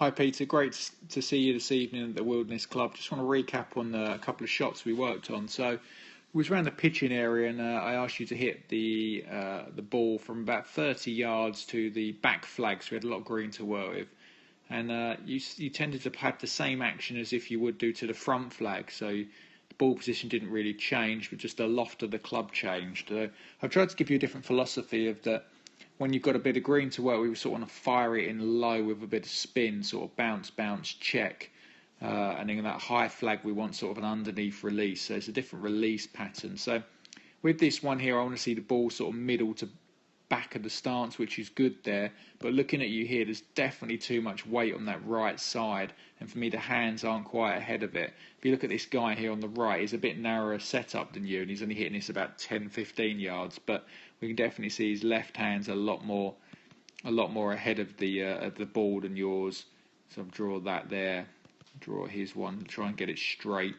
Hi Peter, great to see you this evening at the Wilderness Club. Just want to recap on a couple of shots we worked on. So we was around the pitching area, and I asked you to hit the ball from about 30 yards to the back flag. So we had a lot of green to work with, and you tended to have the same action as if you would do to the front flag. So the ball position didn't really change, but just the loft of the club changed. I've tried to give you a different philosophy of that. When you've got a bit of green to work, we sort of want to fire it in low with a bit of spin, sort of bounce, check. And then that high flag, we want sort of an underneath release. So it's a different release pattern. So with this one here, I want to see the ball sort of middle to back of the stance, which is good there. But looking at you here, there's definitely too much weight on that right side. And for me, the hands aren't quite ahead of it. If you look at this guy here on the right, he's a bit narrower setup than you, and he's only hitting this about 10, 15 yards. But we can definitely see his left hand's a lot more ahead of the ball than yours. So I'll draw that there. Draw his one to try and get it straight.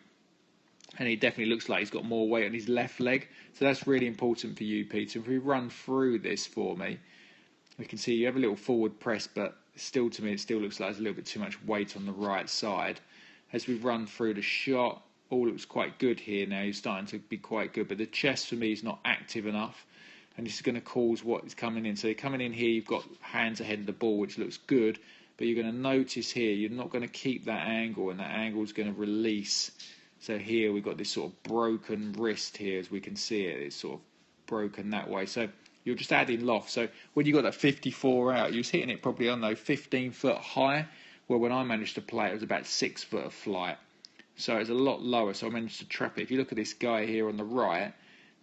And he definitely looks like he's got more weight on his left leg. So that's really important for you, Peter. If we run through this for me, we can see you have a little forward press, but still, to me, it still looks like there's a little bit too much weight on the right side. As we run through the shot, all looks quite good here now. He's starting to be quite good, but the chest for me is not active enough. And this is going to cause what is coming in. So you're coming in here, you've got hands ahead of the ball, which looks good. But you're going to notice here, you're not going to keep that angle, and that angle is going to release. So here we've got this sort of broken wrist here, as we can see it. It's sort of broken that way. So you're just adding loft. So when you got that 54 out, you was hitting it probably, I don't know, 15 foot high. Well, when I managed to play, it was about 6 foot of flight. So it's a lot lower. So I managed to trap it. If you look at this guy here on the right,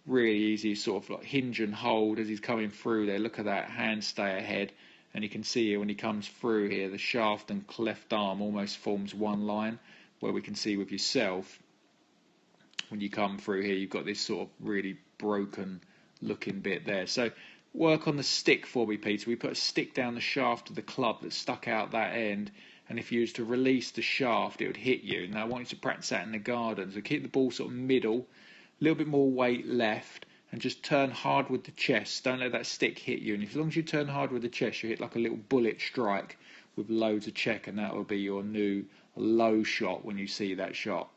really easy, sort of like hinge and hold as he's coming through there. Look at that, hand stay ahead. And you can see here when he comes through here, the shaft and cleft arm almost forms one line, where we can see with yourself, when you come through here, you've got this sort of really broken looking bit there. So work on the stick for me, Peter. We put a stick down the shaft of the club that stuck out that end, and if you was to release the shaft, it would hit you. Now I want you to practice that in the garden. So keep the ball sort of middle, a little bit more weight left, and just turn hard with the chest. Don't let that stick hit you. And as long as you turn hard with the chest, you hit like a little bullet strike with low to check, and that will be your new low shot when you see that shot.